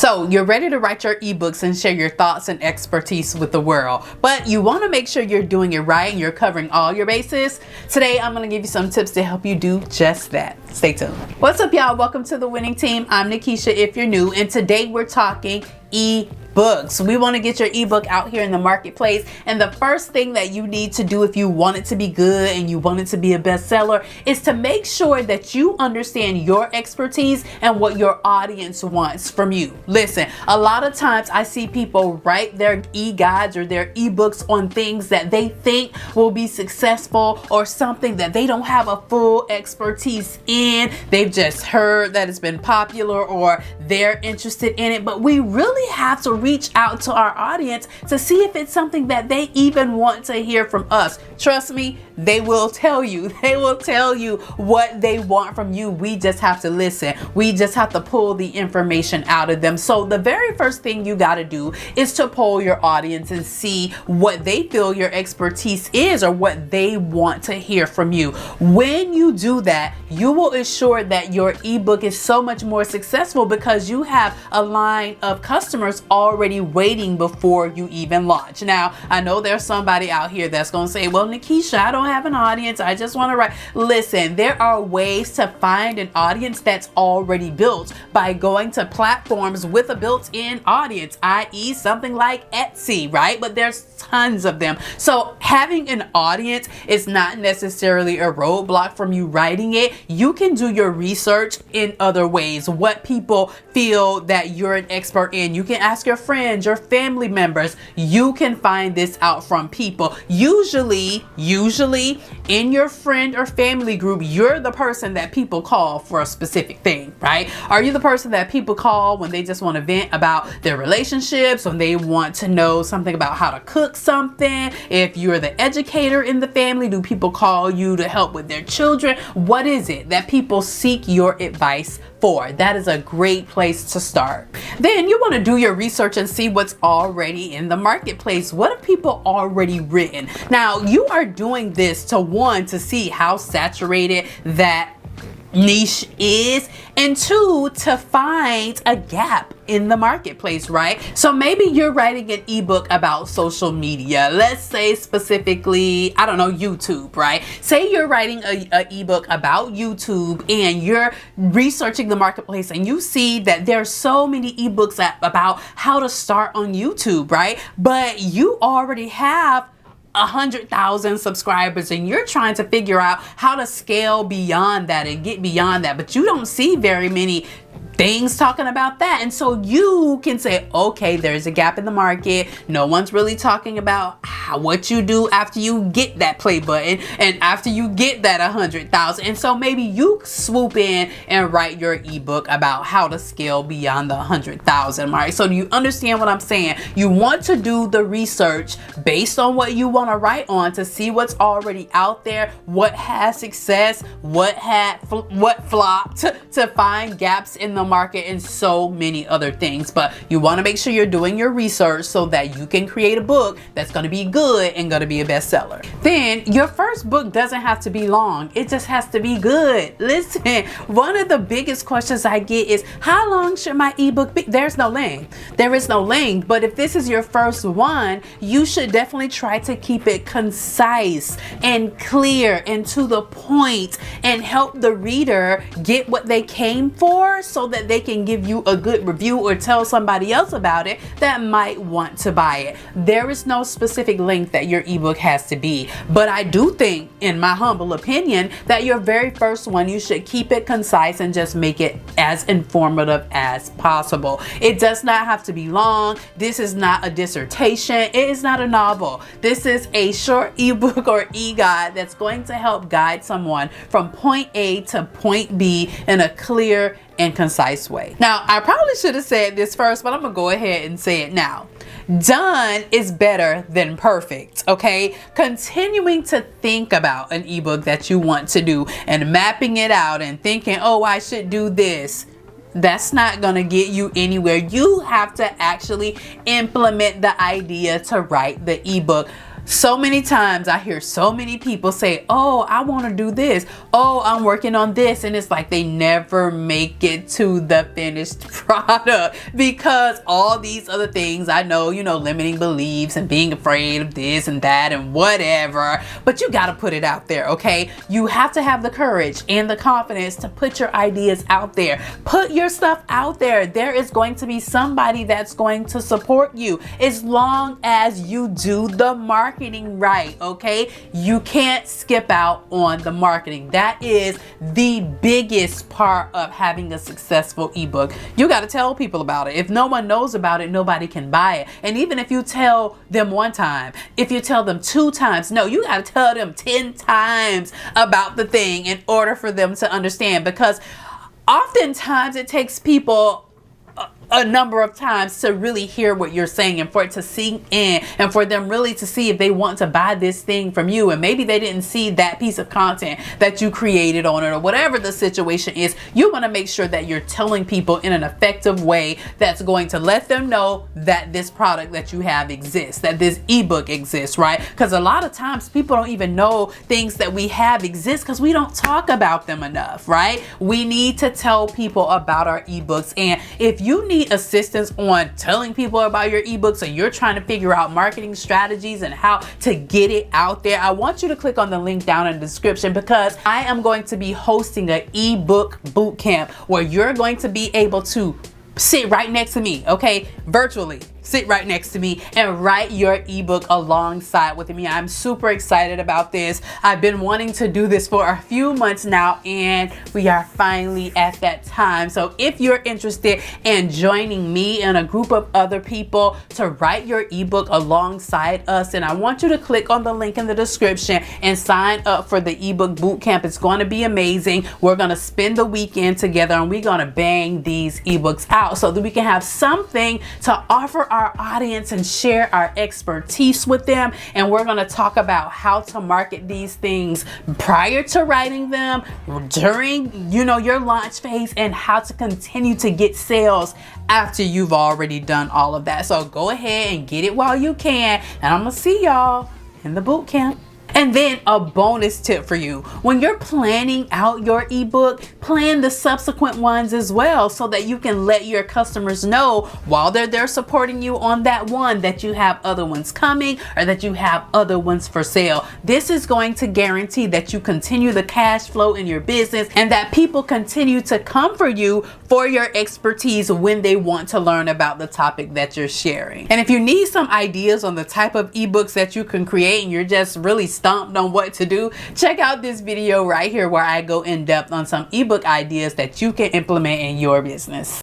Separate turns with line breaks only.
So you're ready to write your ebooks and share your thoughts and expertise with the world, but you want to make sure you're doing it right and you're covering all your bases. Today, I'm going to give you some tips to help you do just that. Stay tuned. What's up, y'all? Welcome to the Winning Team. I'm Nakisha if you're new, and today we're talking ebooks. We want to get your ebook out here in the marketplace, and the first thing that you need to do if you want it to be good and you want it to be a bestseller is to make sure that you understand your expertise and what your audience wants from you. Listen, a lot of times I see people write their e-guides or their ebooks on things that they think will be successful or something that they don't have a full expertise in. They've just heard that it's been popular or they're interested in it, but we really have to reach out to our audience to see if it's something that they even want to hear from us. Trust me, they will tell you. They will tell you what they want from you. We just have to listen. We just have to pull the information out of them. So the very first thing you got to do is to poll your audience and see what they feel your expertise is or what they want to hear from you. When you do that, you will ensure that your ebook is so much more successful because you have a line of customers already waiting before you even launch. Now, I know there's somebody out here that's going to say, well, Nakisha, I don't have an audience. I just want to write. Listen, there are ways to find an audience that's already built by going to platforms with a built-in audience, i.e. something like Etsy, right? But there's tons of them. So having an audience is not necessarily a roadblock from you writing it. You can do your research in other ways. What people feel that you're an expert in. You can ask your friends, your family members. You can find this out from people. Usually in your friend or family group, you're the person that people call for a specific thing, right? Are you the person that people call when they just want to vent about their relationships, when they want to know something about how to cook something? If you're the educator in the family, do people call you to help with their children? What is it that people seek your advice for? That is a great place to start. Then you want to do your research and see what's already in the marketplace. What have people already written? Now, you are doing this to see how saturated that niche is, and two, to find a gap in the marketplace, right? So maybe you're writing an ebook about social media. Let's say specifically, I don't know, YouTube, right? Say you're writing a ebook about YouTube and you're researching the marketplace and you see that there's so many ebooks about how to start on YouTube, right? But you already have 100,000 subscribers and you're trying to figure out how to scale beyond that and get beyond that, but you don't see very many things talking about that. And so you can say, okay, there's a gap in the market. No one's really talking about what you do after you get that play button and after you get that 100,000. And so maybe you swoop in and write your ebook about how to scale beyond the 100,000 mark. So do you understand what I'm saying? You want to do the research based on what you want to write on to see what's already out there, what has success, what flopped, to find gaps in the market and so many other things. But you want to make sure you're doing your research so that you can create a book that's going to be good and going to be a bestseller. Then your first book doesn't have to be long. It just has to be good. Listen, one of the biggest questions I get is, how long should my ebook be? There's no length. There is no length. But if this is your first one, you should definitely try to keep it concise and clear and to the point and help the reader get what they came for so that they can give you a good review or tell somebody else about it that might want to buy it. There is no specific length that your ebook has to be, but I do think, in my humble opinion, that your very first one, you should keep it concise and just make it as informative as possible. It does not have to be long. This is not a dissertation. It is not a novel. This is a short ebook or e-guide that's going to help guide someone from point A to point B in a clear and concise way. Now, I probably should have said this first, but I'm gonna go ahead and say it now. Done is better than perfect, okay? Continuing to think about an ebook that you want to do and mapping it out and thinking, oh, I should do this, that's not gonna get you anywhere. You have to actually implement the idea to write the ebook. So many times I hear so many people say, oh, I want to do this. Oh, I'm working on this. And it's like they never make it to the finished product because all these other things, I know, limiting beliefs and being afraid of this and that and whatever, but you got to put it out there, okay? You have to have the courage and the confidence to put your ideas out there. Put your stuff out there. There is going to be somebody that's going to support you as long as you do the marketing right, okay? You can't skip out on the marketing. That is the biggest part of having a successful ebook. You got to tell people about it. If no one knows about it, nobody can buy it. And even if you tell them one time, if you tell them 2 times, no, you got to tell them 10 times about the thing in order for them to understand, because oftentimes it takes people a number of times to really hear what you're saying and for it to sink in and for them really to see if they want to buy this thing from you. And maybe they didn't see that piece of content that you created on it, or whatever the situation is. You want to make sure that you're telling people in an effective way that's going to let them know that this product that you have exists, that this ebook exists, right? Because a lot of times people don't even know things that we have exist because we don't talk about them enough, right? We need to tell people about our ebooks. And if you need assistance on telling people about your ebooks, or you're trying to figure out marketing strategies and how to get it out there, I want you to click on the link down in the description, because I am going to be hosting an ebook bootcamp where you're going to be able to sit right next to me, okay, virtually. Sit right next to me and write your ebook alongside with me. I'm super excited about this. I've been wanting to do this for a few months now, and we are finally at that time. So if you're interested in joining me and a group of other people to write your ebook alongside us, and I want you to click on the link in the description and sign up for the ebook bootcamp. It's going to be amazing. We're going to spend the weekend together and we're going to bang these ebooks out so that we can have something to offer our audience and share our expertise with them. And we're going to talk about how to market these things prior to writing them, during your launch phase, and how to continue to get sales after you've already done all of that. So go ahead and get it while you can, and I'm gonna see y'all in the boot camp. And then a bonus tip for you: when you're planning out your ebook, plan the subsequent ones as well, so that you can let your customers know while they're there supporting you on that one that you have other ones coming, or that you have other ones for sale. This is going to guarantee that you continue the cash flow in your business and that people continue to come for you for your expertise when they want to learn about the topic that you're sharing. And if you need some ideas on the type of ebooks that you can create and you're just really stumped on what to do, check out this video right here where I go in depth on some ebook ideas that you can implement in your business.